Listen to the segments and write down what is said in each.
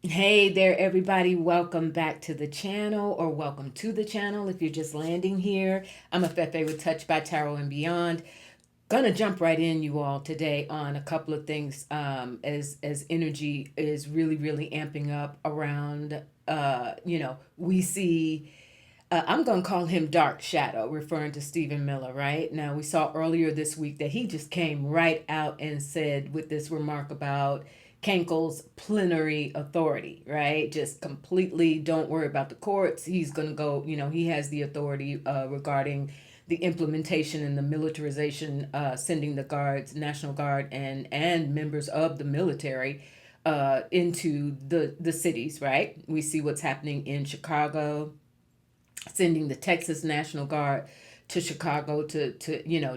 Hey there, everybody. Welcome back to the channel, or welcome to the channel if you're just landing here. I'm Afefe with Touch by Tarot and Beyond. Gonna jump right in, you all, today on a couple of things as energy is really amping up around. We see. I'm gonna call him Dark Shadow, referring to Stephen Miller. Right now, we saw earlier this week that he just came right out and said with this remark about Cankles' plenary authority, right? Just completely don't worry about the courts. He's going to go, he has the authority regarding the implementation and the militarization, sending the guards, National Guard, and members of the military into the cities, right? We see what's happening in Chicago, sending the Texas National Guard to Chicago to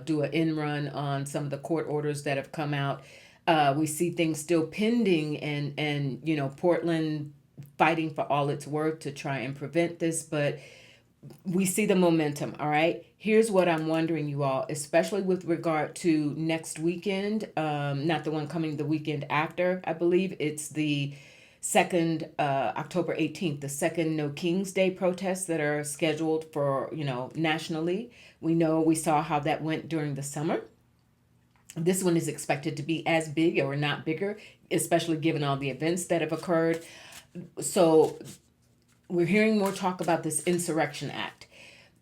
do an in run on some of the court orders that have come out. We see things still pending, and Portland fighting for all it's worth to try and prevent this, but we see the momentum. All right, here's what I'm wondering, you all, especially with regard to next weekend, not the one coming, the weekend after. I believe it's the second, October 18th, the second No King's Day protests that are scheduled for, nationally. We saw how that went during the summer. This one is expected to be as big or not bigger, especially given all the events that have occurred. So we're hearing more talk about this Insurrection Act.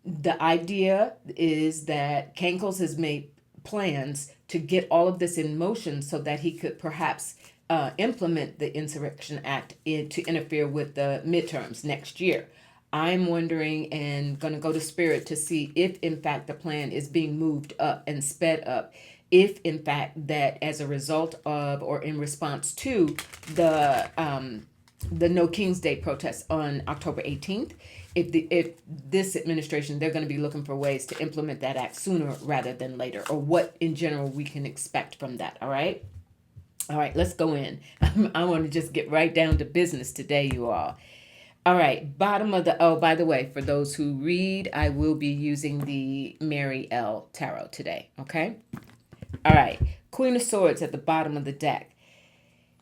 The idea is that Cankles has made plans to get all of this in motion so that he could perhaps implement the Insurrection Act to interfere with the midterms next year. I'm wondering and going to go to Spirit to see if, in fact, the plan is being moved up and sped up. If, in fact, that as a result of or in response to the No King's Day protests on October 18th, if this administration, they're going to be looking for ways to implement that act sooner rather than later, or what in general we can expect from that. All right, let's go in. I want to just get right down to business today, you all. All right, bottom of the, oh, by the way, for those who read, I will be using the Mary L. Tarot today, okay? All right, Queen of Swords at the bottom of the deck.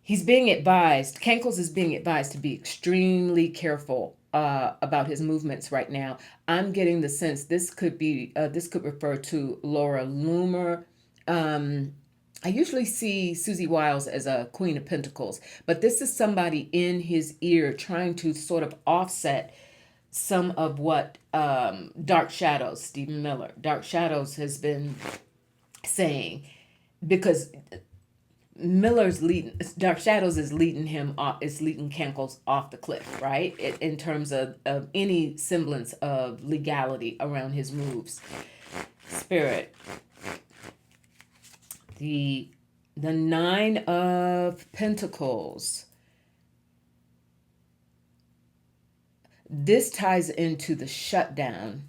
He's being advised, Cankles is being advised to be extremely careful about his movements right now. I'm getting the sense this could refer to Laura Loomer. I usually see Susie Wiles as a Queen of Pentacles, but this is somebody in his ear trying to sort of offset some of what Dark Shadows, Stephen Miller, Dark Shadows has been saying, because Miller's leading, Dark Shadows is leading him off, is leading Cankles off the cliff, right? In terms of any semblance of legality around his moves. Spirit, the Nine of Pentacles. This ties into the shutdown.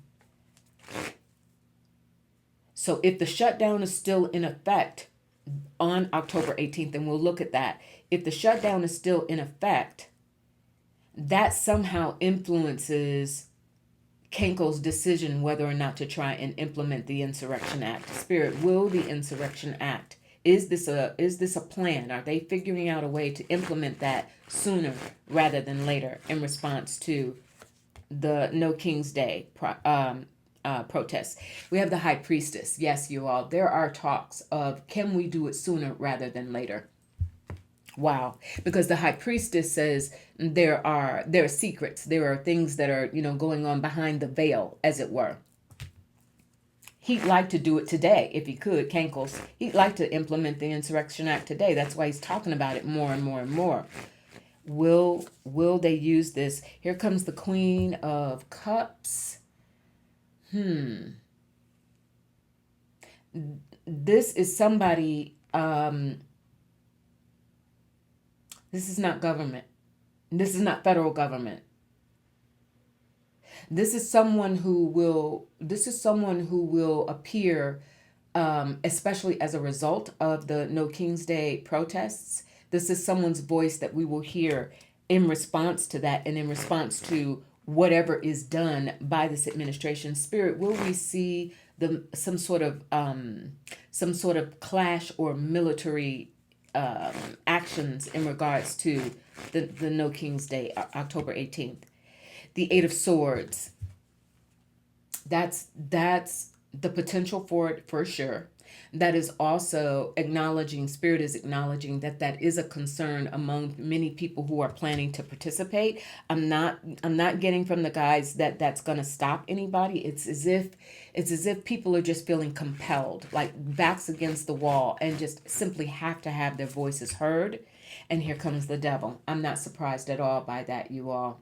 So if the shutdown is still in effect on October 18th, and we'll look at that. If the shutdown is still in effect, that somehow influences Cankle's decision whether or not to try and implement the Insurrection Act. Spirit, will the Insurrection Act, is this a plan? Are they figuring out a way to implement that sooner rather than later in response to the No King's Day protests? We have the High Priestess. Yes, you all, there are talks of, can we do it sooner rather than later? Wow, because the High Priestess says there are secrets, there are things that are going on behind the veil, as it were. He'd like to do it today if he could, Cankles. He'd like to implement the Insurrection Act today. That's why he's talking about it more and more and more. Will they use this? Here comes the Queen of Cups. This is somebody, this is not government. This is not federal government. This is someone who will appear, especially as a result of the No King's Day protests. This is someone's voice that we will hear in response to that, and in response to whatever is done by this administration. Spirit, will we see some sort of clash or military actions in regards to the No King's Day, October 18th. The Eight of Swords, that's the potential for it for sure. That is also acknowledging, spirit is acknowledging that that is a concern among many people who are planning to participate. I'm not getting from the guys that that's going to stop anybody. It's as if people are just feeling compelled, like backs against the wall, and just simply have to have their voices heard. And here comes the devil. I'm not surprised at all by that, you all.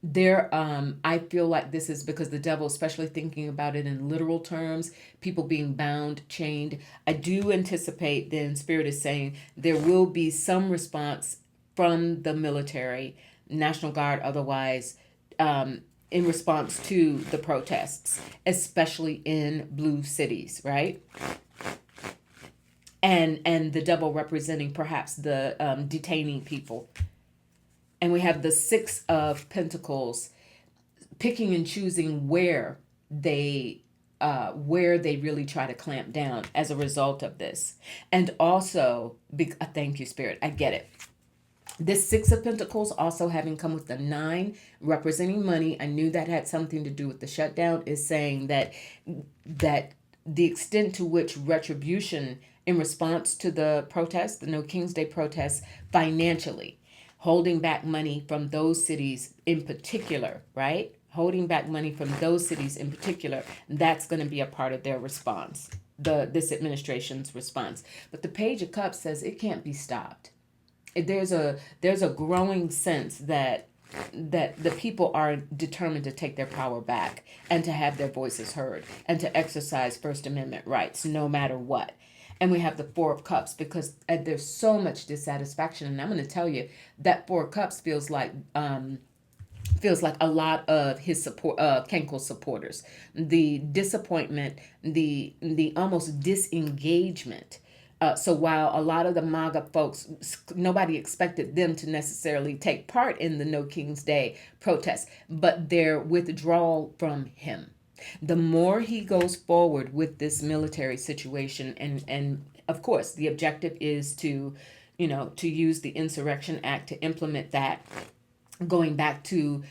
I feel like this is because the devil, especially thinking about it in literal terms, people being bound, chained. I do anticipate, then spirit is saying, there will be some response from the military, National Guard otherwise, in response to the protests, especially in blue cities, right? And the devil representing perhaps the detaining people. And we have the Six of Pentacles, picking and choosing where they really try to clamp down as a result of this. And also, thank you, Spirit, I get it. This Six of Pentacles also having come with the Nine, representing money. I knew that had something to do with the shutdown, is saying that the extent to which retribution in response to the protests, the No King's Day protests, financially, holding back money from those cities in particular, right? Holding back money from those cities in particular, that's going to be a part of their response, this administration's response. But the Page of Cups says it can't be stopped. There's a growing sense that the people are determined to take their power back and to have their voices heard and to exercise First Amendment rights no matter what. And we have the Four of Cups because there's so much dissatisfaction. And I'm going to tell you that Four of Cups feels like a lot of his support, Cankles supporters. The disappointment, the almost disengagement. So while a lot of the MAGA folks, nobody expected them to necessarily take part in the No King's Day protests, but their withdrawal from him. The more he goes forward with this military situation, and of course the objective is to use the Insurrection Act to implement that, going back to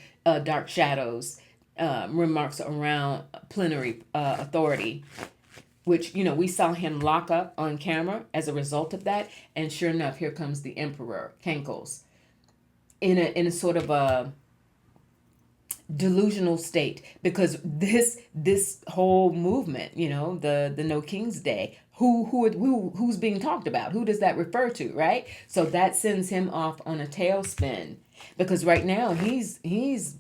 Dark Shadows remarks around plenary authority, which we saw him lock up on camera as a result of that. And sure enough, here comes the Emperor Cankles in a sort of a delusional state, because this whole movement, the No King's Day, who's being talked about, who does that refer to, right? So that sends him off on a tailspin, because right now he's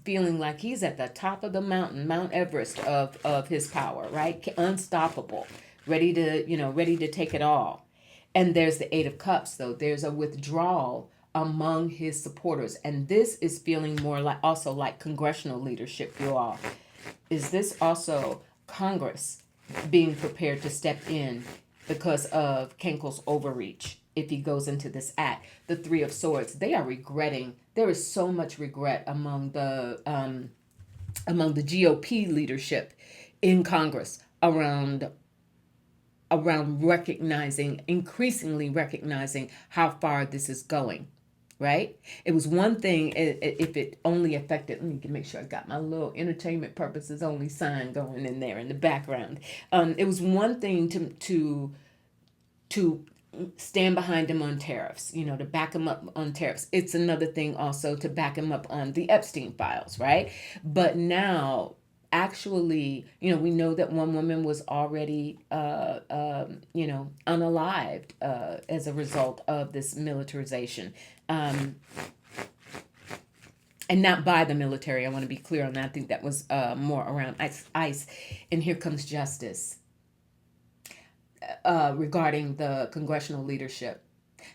feeling like he's at the top of the mountain, Mount Everest of his power, right? Unstoppable, ready to take it all. And there's the Eight of Cups, though. There's a withdrawal among his supporters. And this is feeling more like congressional leadership, you all. Is this also Congress being prepared to step in because of Cankles' overreach if he goes into this act? The Three of Swords, they are regretting. There is so much regret among the GOP leadership in Congress around increasingly recognizing how far this is going, right? It was one thing if it only affected, let me make sure I got my little entertainment purposes only sign going in there in the background. It was one thing to stand behind him on tariffs, to back him up on tariffs. It's another thing also to back him up on the Epstein files, right? But now, actually, we know that one woman was already, unalived as a result of this militarization. And not by the military. I want to be clear on that. I think that was more around ICE. And here comes justice regarding the congressional leadership.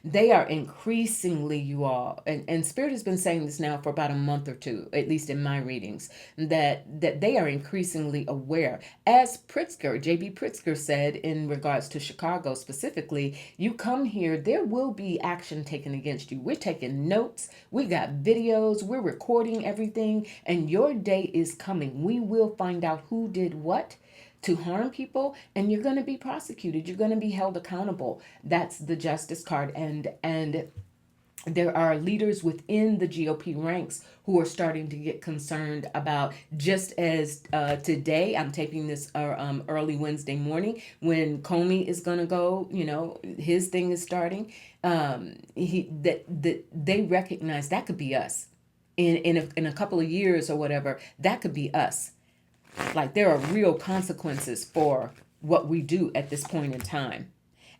They are increasingly, you all, and Spirit has been saying this now for about a month or two, at least in my readings, that they are increasingly aware. As J.B. Pritzker said in regards to Chicago specifically, you come here, there will be action taken against you. We're taking notes, we got videos, we're recording everything, and your day is coming. We will find out who did what to harm people, and you're going to be prosecuted. You're going to be held accountable. That's the justice card. And there are leaders within the GOP ranks who are starting to get concerned about, just as today, I'm taping this early Wednesday morning, when Comey is going to go, his thing is starting. They recognize that could be us in a couple of years or whatever. That could be us. Like, there are real consequences for what we do at this point in time.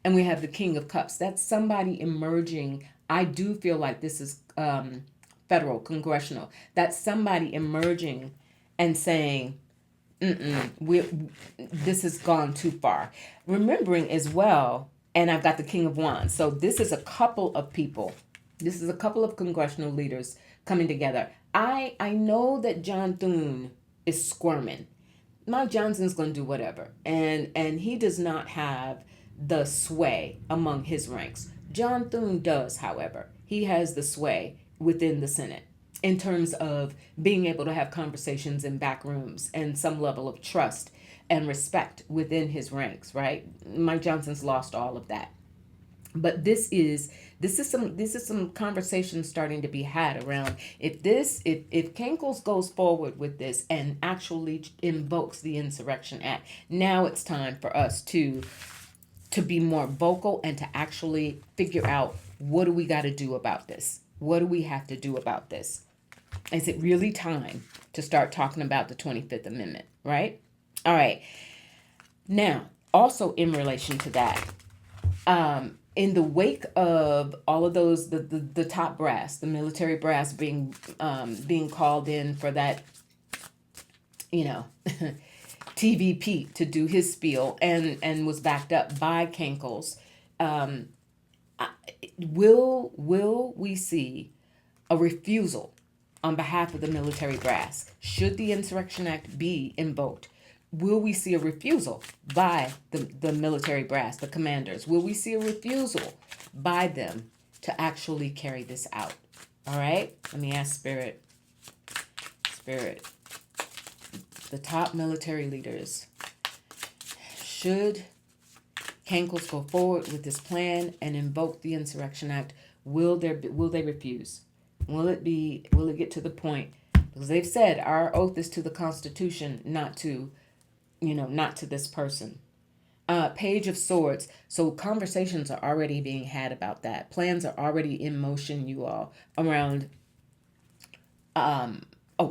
And we have the King of Cups. That's somebody emerging. I do feel like this is federal, congressional. That's somebody emerging and saying, this has gone too far. Remembering as well, and I've got the King of Wands. So this is a couple of people. This is a couple of congressional leaders coming together. I know that John Thune is squirming. Mike Johnson's going to do whatever. And he does not have the sway among his ranks. John Thune does, however. He has the sway within the Senate in terms of being able to have conversations in back rooms and some level of trust and respect within his ranks, right? Mike Johnson's lost all of that. But this is some conversation starting to be had around if Cankles goes forward with this and actually invokes the Insurrection Act. Now it's time for us to be more vocal and to actually figure out, what do we got to do about this? What do we have to do about this? Is it really time to start talking about the 25th Amendment, right? All right. Now, also in relation to that, in the wake of all of those, the top brass, the military brass being called in for that, TVP to do his spiel and was backed up by Cankles. Will we see a refusal on behalf of the military brass? Should the Insurrection Act be invoked? Will we see a refusal by the military brass, the commanders? Will we see a refusal by them to actually carry this out? All right, let me ask Spirit, the top military leaders, should Cankles go forward with this plan and invoke the Insurrection Act, will they refuse? Will it get to the point? Because they've said our oath is to the Constitution, not to this person. Page of Swords. So conversations are already being had about that. Plans are already in motion, you all, around and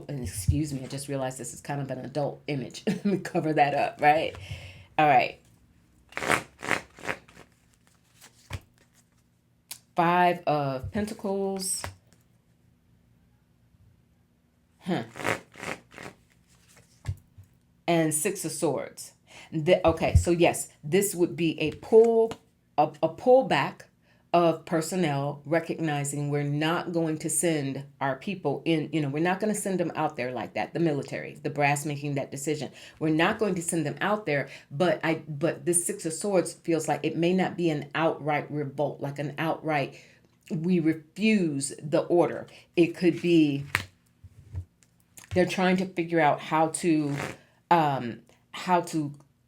excuse me, I just realized this is kind of an adult image. Let me cover that up, right? All right. 5 of Pentacles. And 6 of Swords. Okay, so yes, this would be a pullback of personnel, recognizing we're not going to send our people in, we're not going to send them out there like that. The military, the brass making that decision. We're not going to send them out there, but this 6 of Swords feels like it may not be an outright revolt, like an outright, we refuse the order. It could be they're trying to figure out how to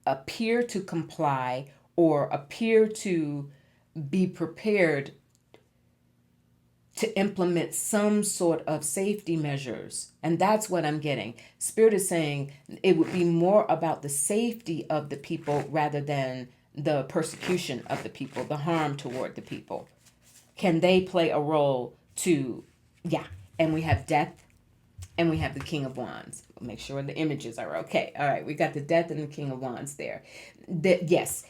appear to comply or appear to be prepared to implement some sort of safety measures. And that's what I'm getting. Spirit is saying it would be more about the safety of the people rather than the persecution of the people, the harm toward the people. Can they play a role to, and we have Death and we have the King of Wands. Make sure the images are okay. All right, we got the Death and the King of Wands there. Yes.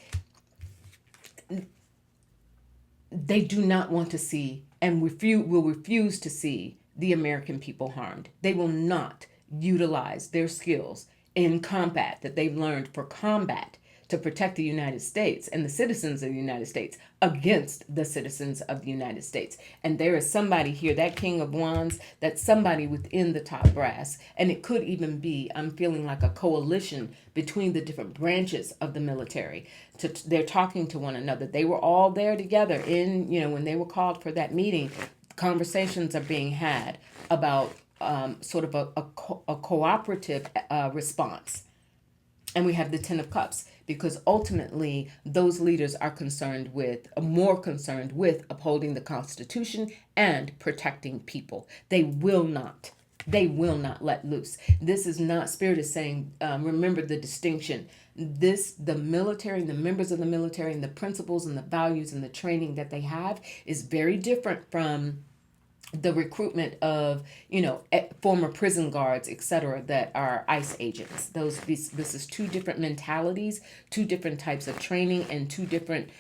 They do not want to see and will refuse to see the American people harmed. They will not utilize their skills in combat that they've learned for combat to protect the United States and the citizens of the United States against the citizens of the United States. And there is somebody here, that King of Wands, that's somebody within the top brass. And it could even be, I'm feeling like a coalition between the different branches of the military. They're talking to one another. They were all there together in, when they were called for that meeting. Conversations are being had about sort of a cooperative response. And we have the Ten of Cups, because ultimately those leaders are more concerned with upholding the Constitution and protecting people. They will not let loose. This is not, Spirit is saying, remember the distinction. The military, the members of the military, and the principles and the values and the training that they have is very different from the recruitment of former prison guards, etc., that are ICE agents. This is two different mentalities, two different types of training, and two different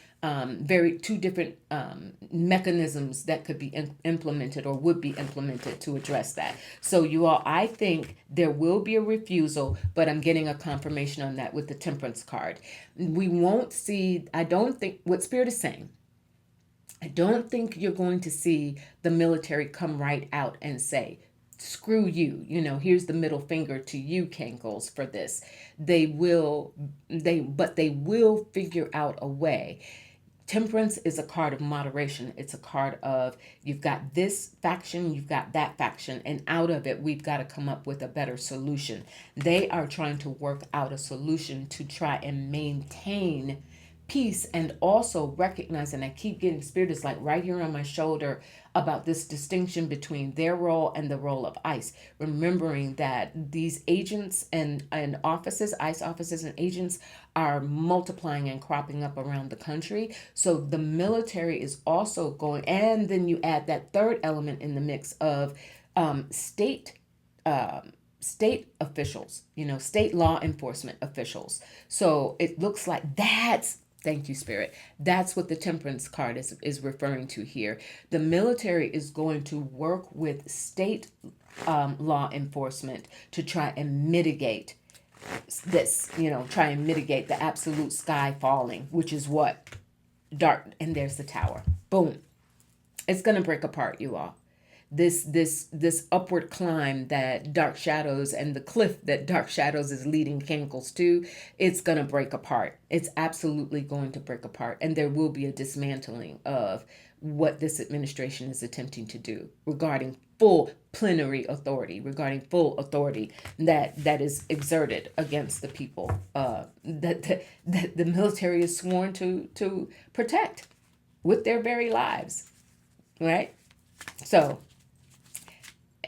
mechanisms that could be implemented or would be implemented to address that. So you all, I think there will be a refusal, but I'm getting a confirmation on that with the Temperance card. We won't see, I don't think, what Spirit is saying, I don't think you're going to see the military come right out and say, screw you, here's the middle finger to you, Cankles, for this. But they will figure out a way. Temperance is a card of moderation. It's a card of, you've got this faction, you've got that faction, and out of it, we've got to come up with a better solution. They are trying to work out a solution to try and maintain peace, and also recognize, and I keep getting, Spirit is like right here on my shoulder, about this distinction between their role and the role of ICE. Remembering that these agents and offices, ICE offices and agents, are multiplying and cropping up around the country. So the military is also going, and then you add that third element in the mix of state officials, state law enforcement officials. So it looks like thank you, Spirit. That's what the Temperance card is referring to here. The military is going to work with state law enforcement to try and mitigate this, try and mitigate the absolute sky falling, which is what? Dark. And there's the Tower. Boom. It's going to break apart, you all. This upward climb that Dark Shadows, and the cliff that Dark Shadows is leading Cankles to, it's going to break apart. It's absolutely going to break apart. And there will be a dismantling of what this administration is attempting to do regarding full plenary authority, that is exerted against the people, that the military is sworn to protect with their very lives, right? So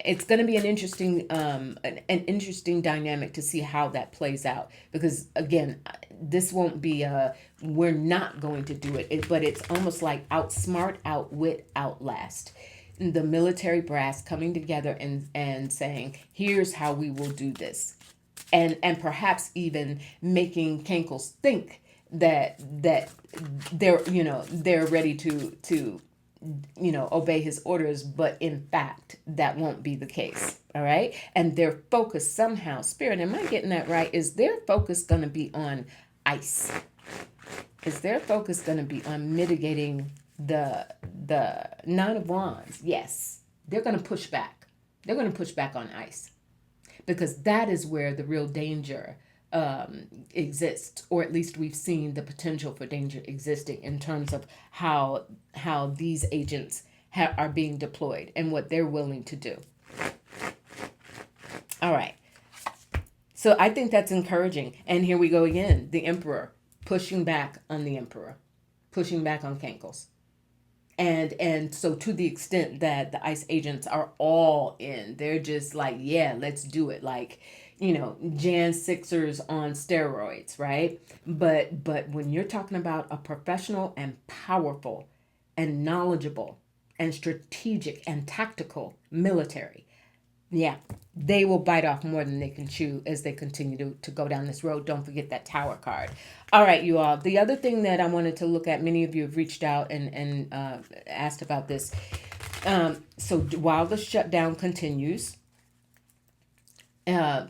it's going to be an interesting dynamic to see how that plays out, because again, this won't be we're not going to do it, but it's almost like outsmart, outwit, outlast. The military brass coming together and saying, here's how we will do this, and perhaps even making Cankles think that they're ready to obey his orders, but in fact, that won't be the case. All right. And their focus somehow, Spirit, am I getting that right? Is their focus going to be on ICE? Is their focus going to be on mitigating the Nine of Wands? Yes. They're going to push back. They're going to push back on ICE, because that is where the real danger exists, or at least we've seen the potential for danger existing in terms of how these agents are being deployed and what they're willing to do. All right. So I think that's encouraging. And here we go again. The Emperor pushing back on the Emperor, pushing back on Cankles. And so to the extent that the ICE agents are all in, they're just like, yeah, let's do it. Like, Jan Sixers on steroids, right? But when you're talking about a professional and powerful and knowledgeable and strategic and tactical military, yeah, they will bite off more than they can chew as they continue to go down this road. Don't forget that Tower card. All right, you all. The other thing that I wanted to look at, many of you have reached out and asked about this. So while the shutdown continues,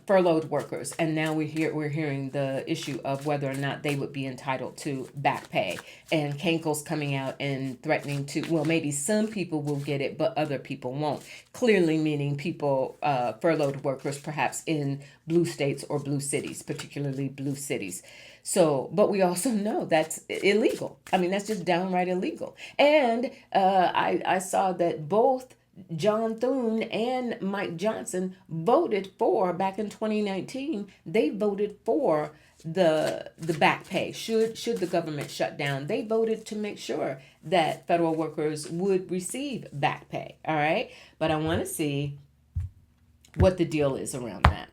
furloughed workers, and now we're hearing the issue of whether or not they would be entitled to back pay, and Cankles coming out and threatening to, well, maybe some people will get it, but other people won't. Clearly meaning people, furloughed workers, perhaps in blue states or blue cities, particularly blue cities. So, but we also know that's illegal. I mean, that's just downright illegal. And I saw that both John Thune and Mike Johnson voted for, back in 2019, they voted for the back pay. Should the government shut down? They voted to make sure that federal workers would receive back pay. All right, but I want to see what the deal is around that.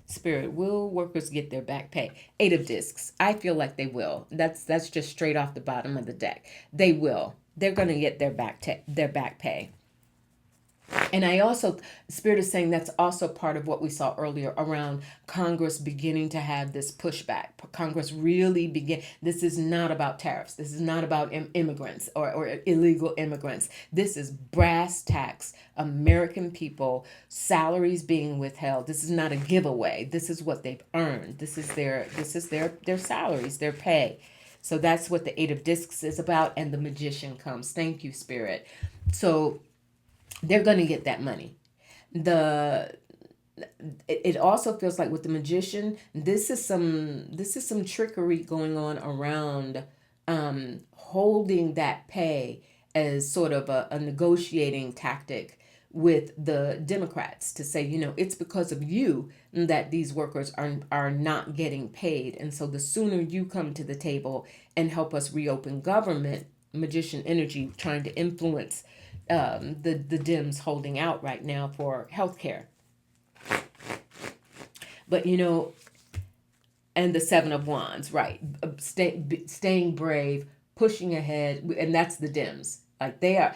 Spirit, will workers get their back pay? Eight of discs. I feel like they will. That's just straight off the bottom of the deck. They will. They're going to get their back pay. And I also, Spirit is saying that's also part of what we saw earlier around Congress beginning to have this pushback. Congress really this is not about tariffs. This is not about immigrants or illegal immigrants. This is brass tacks, American people, salaries being withheld. This is not a giveaway. This is what they've earned. This is their salaries, their pay. So that's what the Eight of Discs is about. And the Magician comes. Thank you, Spirit. So they're going to get that money. It also feels like with the Magician, this is some trickery going on around holding that pay as sort of a negotiating tactic with the Democrats to say, it's because of you that these workers are not getting paid. And so the sooner you come to the table and help us reopen government, Magician energy trying to influence the Dems holding out right now for health care. But, and the Seven of Wands, right? Staying brave, pushing ahead. And that's the Dems. Like they're,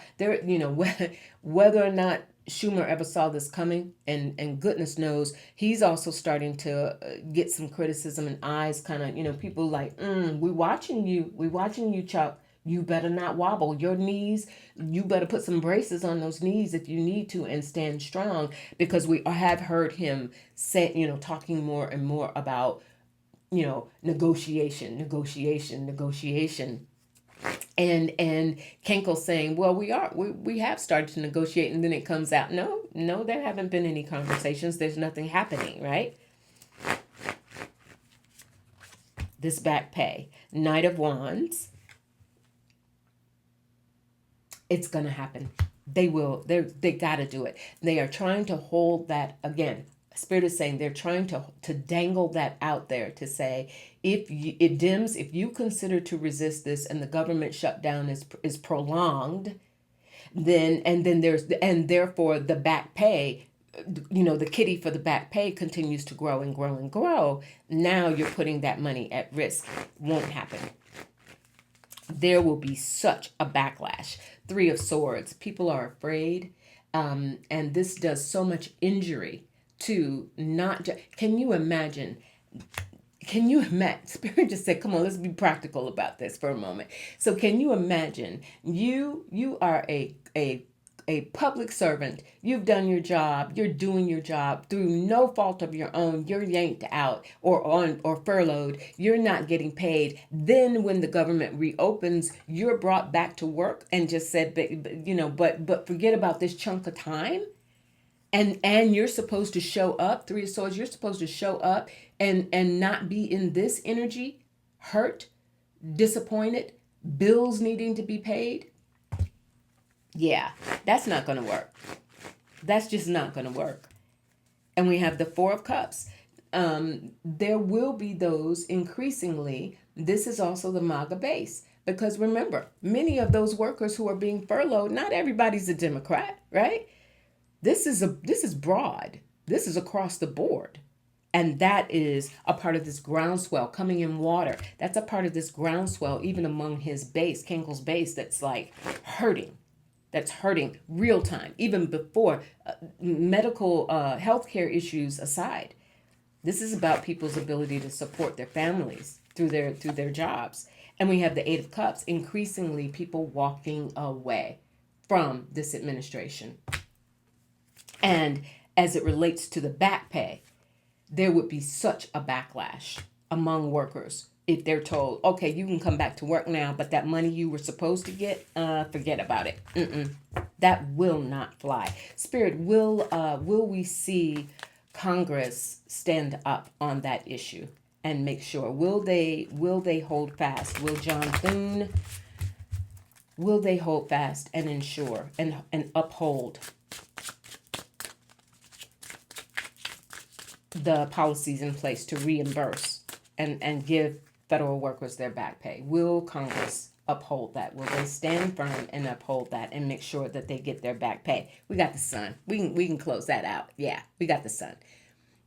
whether or not Schumer ever saw this coming, and goodness knows, he's also starting to get some criticism and eyes kind of, people like, we watching you, Chuck. You better not wobble your knees. You better put some braces on those knees if you need to and stand strong, because we have heard him say, talking more and more about, negotiation. And Cankles saying, well, we have started to negotiate, and then it comes out, no, there haven't been any conversations. There's nothing happening, right? This back pay, Knight of Wands. It's going to happen. They will. They got to do it. They are trying to hold that, again, Spirit is saying they're trying to dangle that out there to say, if you consider to resist this and the government shutdown is prolonged, then therefore the back pay, the kitty for the back pay continues to grow and grow and grow. Now you're putting that money at risk. Won't happen. There will be such a backlash. Three of Swords. People are afraid. And this does so much injury to not just... Can you imagine? Spirit just said, come on, let's be practical about this for a moment. So can you imagine? You are a public servant. You've done your job. You're doing your job through no fault of your own. You're yanked out or furloughed. You're not getting paid. Then when the government reopens, you're brought back to work and just said, but forget about this chunk of time. And you're supposed to show up, Three of Swords, you're supposed to show up and not be in this energy, hurt, disappointed, bills needing to be paid. Yeah, that's not going to work. That's just not going to work. And we have the Four of Cups. There will be those increasingly. This is also the MAGA base. Because remember, many of those workers who are being furloughed, not everybody's a Democrat, right? This is broad. This is across the board. And that is a part of this groundswell coming in water. That's a part of this groundswell, even among his base, Cankles' base, that's like hurting. That's hurting real time, even before medical healthcare issues aside. This is about people's ability to support their families through their jobs. And we have the Eight of Cups, increasingly people walking away from this administration. And as it relates to the back pay, there would be such a backlash among workers if they're told, okay, you can come back to work now, but that money you were supposed to get, forget about it. That will not fly. Spirit, will we see Congress stand up on that issue and make sure? Will they hold fast? Will John Thune, will they hold fast and ensure and uphold the policies in place to reimburse and give federal workers their back pay? Will Congress uphold that? Will they stand firm and uphold that and make sure that they get their back pay? We got the sun. We can close that out. Yeah, we got the sun.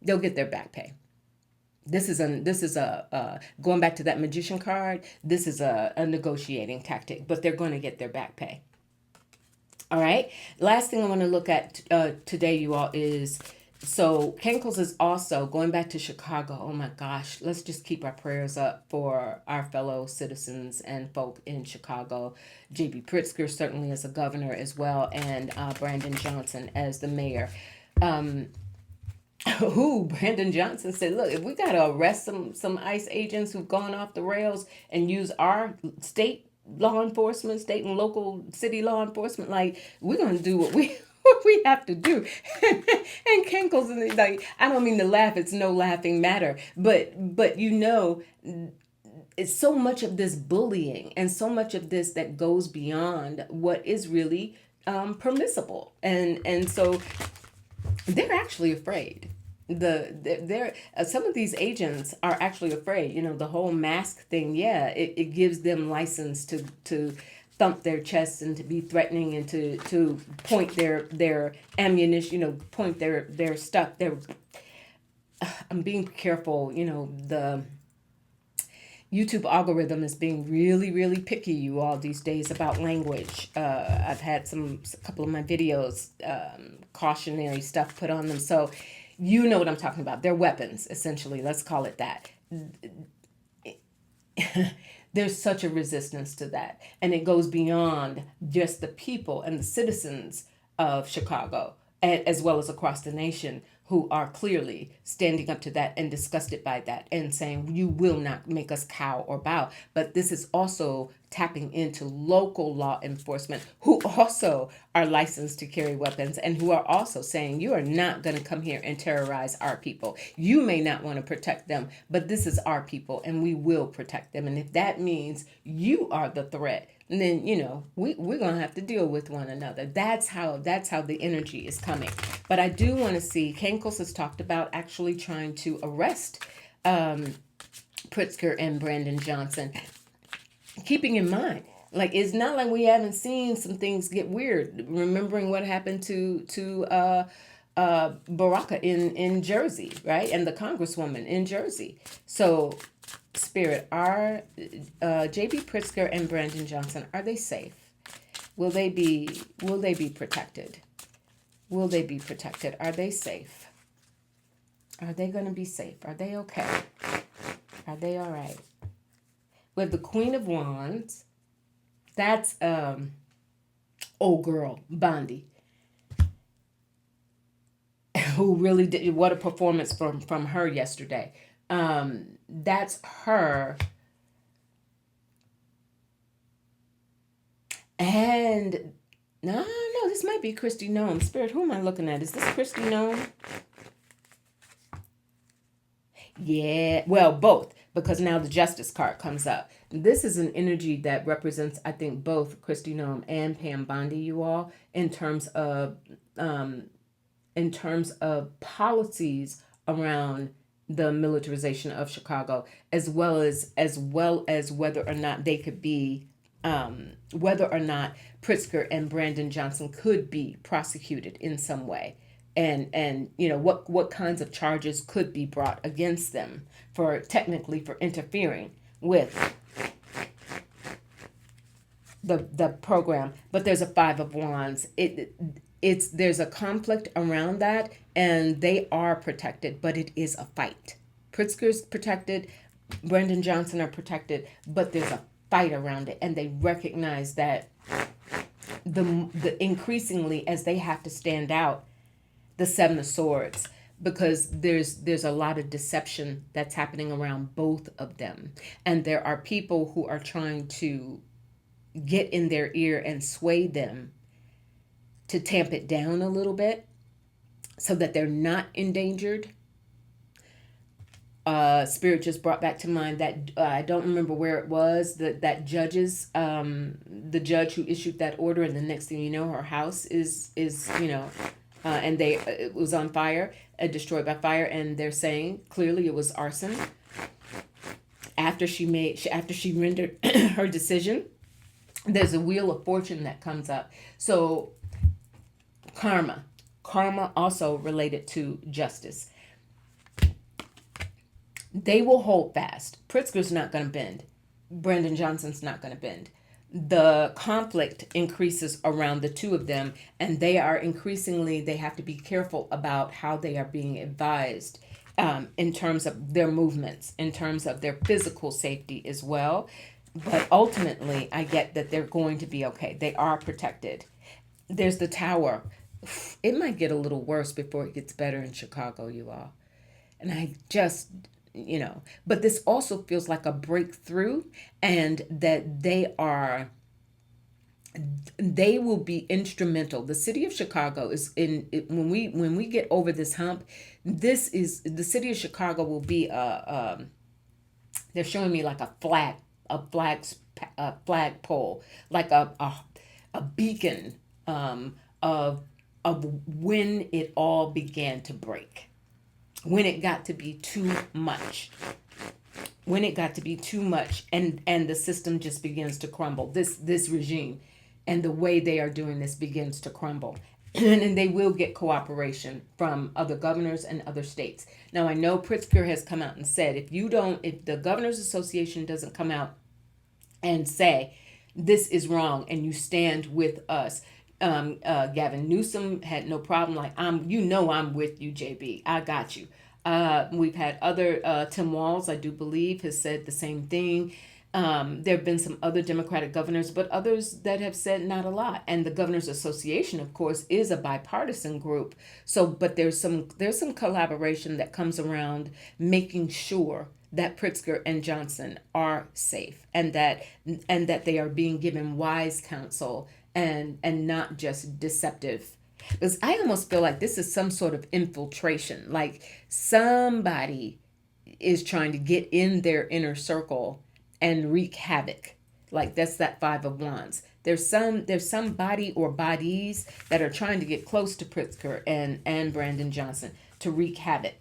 They'll get their back pay. This is a going back to that magician card. This is a negotiating tactic, but they're going to get their back pay. All right. Last thing I want to look at today, you all, is so Cankles is also going back to Chicago. Oh my gosh, let's just keep our prayers up for our fellow citizens and folk in Chicago. J.B. Pritzker certainly as a governor as well, and Brandon Johnson as the mayor. Who Brandon Johnson said, look, if we got to arrest some ICE agents who've gone off the rails and use our state law enforcement, state and local city law enforcement, like, we're going to do what we what we have to do. And Cankles, and like, I don't mean to laugh, it's no laughing matter, but it's so much of this bullying and so much of this that goes beyond what is really permissible, and so they're actually afraid. They're some of these agents are actually afraid. The whole mask thing. Yeah, it gives them license to thump their chests and to be threatening and to point their ammunition. Point their stuff. I'm being careful. The YouTube algorithm is being really, really picky, you all, these days about language. I've had a couple of my videos, cautionary stuff put on them. So you know what I'm talking about. They're weapons, essentially. Let's call it that. There's such a resistance to that. And it goes beyond just the people and the citizens of Chicago, as well as across the nation, who are clearly standing up to that and disgusted by that and saying, you will not make us cow or bow. But this is also tapping into local law enforcement, who also are licensed to carry weapons and who are also saying, you are not going to come here and terrorize our people. You may not want to protect them, but this is our people and we will protect them. And if that means you are the threat, then we're gonna have to deal with one another. That's how the energy is coming. But I do want to see, Cankles has talked about actually trying to arrest Pritzker and Brandon Johnson. Keeping in mind, like, it's not like we haven't seen some things get weird. Remembering what happened to Baraka in Jersey, right, and the Congresswoman in Jersey. So, Spirit, are J.B. Pritzker and Brandon Johnson, are they safe? Will they be protected? Will they be protected? Are they safe? Are they going to be safe? Are they okay? Are they all right? With the Queen of Wands, that's old girl Bondi, who really did, what a performance from her yesterday. That's her. And no, this might be Christy Nome. Spirit, who am I looking at? Is this Christy Nome? Yeah, well, both, because now the Justice card comes up. This is an energy that represents, I think, both Christy Nome and Pam Bondi, you all, in terms of policies around the militarization of Chicago, as well as whether or not they could be, whether or not Pritzker and Brandon Johnson could be prosecuted in some way, and what kinds of charges could be brought against them for interfering with the program. But there's a Five of Wands. There's a conflict around that, and they are protected, but it is a fight. Pritzker's protected, Brandon Johnson are protected, but there's a fight around it, and they recognize that the increasingly, as they have to stand out, the Seven of Swords, because there's a lot of deception that's happening around both of them, and there are people who are trying to get in their ear and sway them to tamp it down a little bit so that they're not endangered. Spirit just brought back to mind that I don't remember where it was, that the judge who issued that order, and the next thing you know, her house is and it was on fire, destroyed by fire, and they're saying clearly it was arson. after she rendered her decision, there's a wheel of fortune that comes up. So karma also related to justice. They will hold fast. Pritzker's not going to bend. Brandon Johnson's not going to bend. The conflict increases around the two of them, and they have to be careful about how they are being advised, in terms of their movements, in terms of their physical safety as well. But ultimately, I get that they're going to be okay. They are protected. There's the tower. It might get a little worse before it gets better in Chicago, you all. And I just, but this also feels like a breakthrough, and that they will be instrumental. The city of Chicago is when we get over this hump. This is the city of Chicago will be they're showing me like a flag pole, like a beacon, of when it all began to break, when it got to be too much, and the system just begins to crumble. This regime and the way they are doing this begins to crumble. And they will get cooperation from other governors and other states. Now, I know Pritzker has come out and said, if the Governors Association doesn't come out and say this is wrong and you stand with us, Gavin Newsom had no problem. Like, I'm with you, JB. I got you. We've had other, Tim Walz, I do believe, has said the same thing. There have been some other Democratic governors, but others that have said not a lot. And the Governors Association, of course, is a bipartisan group. So, but there's some collaboration that comes around making sure that Pritzker and Johnson are safe, and that they are being given wise counsel, and not just deceptive. Because I almost feel like this is some sort of infiltration. Like somebody is trying to get in their inner circle and wreak havoc. Like that's that Five of Wands. There's somebody or bodies that are trying to get close to Pritzker and Brandon Johnson to wreak havoc.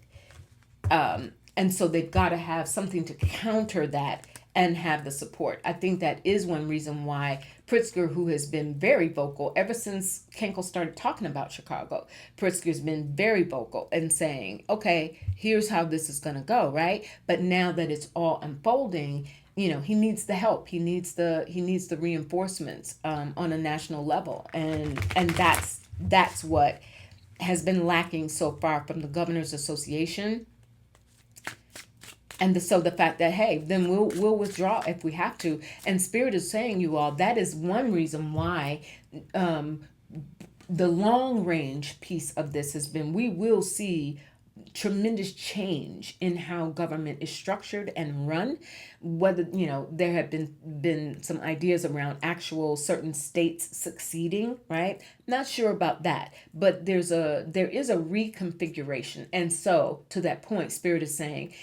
And so they've got to have something to counter that and have the support. I think that is one reason why Pritzker, who has been very vocal ever since Cankles started talking about Chicago, Pritzker's been very vocal and saying, okay, here's how this is going to go, right? But now that it's all unfolding, he needs the help. He needs the reinforcements on a national level, and that's what has been lacking so far from the Governors Association. And so the fact that, hey, then we'll withdraw if we have to. And Spirit is saying, you all, that is one reason why the long range piece of this has been, we will see tremendous change in how government is structured and run. Whether, there have been some ideas around actual certain states succeeding, right? Not sure about that, but there is a reconfiguration. And so to that point, Spirit is saying,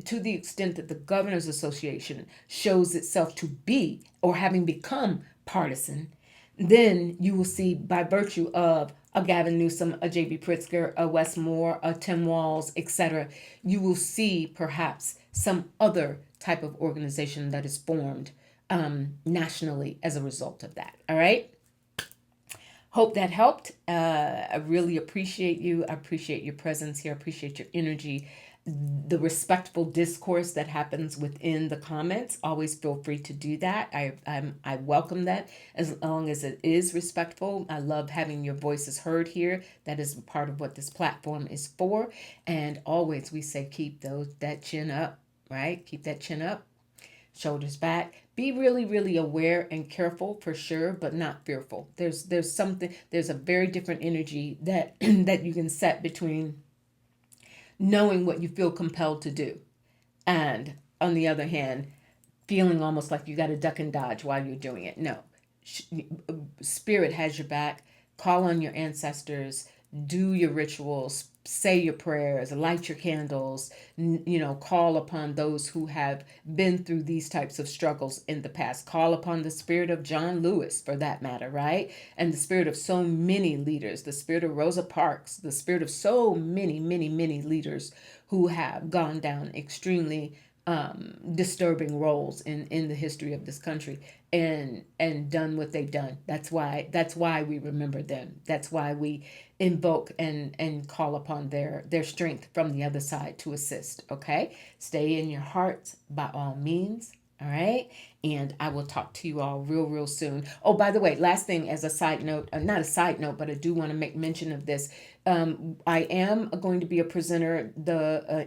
to the extent that the Governors Association shows itself to be or having become partisan, then you will see, by virtue of a Gavin Newsom, a J.B. Pritzker, a Wes Moore, a Tim Walz, etc., you will see perhaps some other type of organization that is formed nationally as a result of that. All right? Hope that helped. I really appreciate you. I appreciate your presence here. I appreciate your energy. The respectful discourse that happens within the comments, always feel free to do that. I welcome that, as long as it is respectful. I love having your voices heard here. That is part of what this platform is for. And always we say, keep that chin up, right? Keep that chin up, shoulders back. Be really, really aware and careful for sure, but not fearful. There's a very different energy that that you can set between knowing what you feel compelled to do, and on the other hand, feeling almost like you got to duck and dodge while you're doing it. No, Spirit has your back. Call on your ancestors, do your rituals, say your prayers, light your candles, call upon those who have been through these types of struggles in the past. Call upon the spirit of John Lewis, for that matter, right? And the spirit of so many leaders, the spirit of Rosa Parks, the spirit of so many, many, many leaders who have gone down extremely disturbing roles in the history of this country, and done what they've done. That's why we remember them. That's why we invoke and call upon their strength from the other side to assist. Okay, stay in your hearts by all means. All right. And I will talk to you all real soon. Oh, by the way, last thing as a side note, not a side note, but I do want to make mention of this. I am going to be a presenter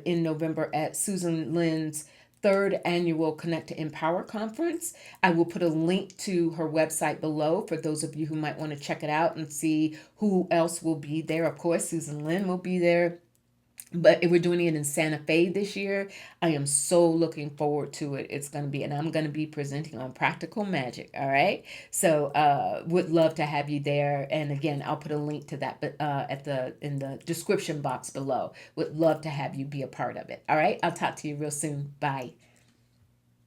in November at Susan Lynn's third annual Connect to Empower conference. I will put a link to her website below for those of you who might want to check it out and see who else will be there. Of course, Susan Lynn will be there, but we're doing it in Santa Fe this year. I am so looking forward to it. It's going to be, and I'm going to be presenting on practical magic. All right. So, would love to have you there. And again, I'll put a link to that, but in the description box below. Would love to have you be a part of it. All right. I'll talk to you real soon. Bye.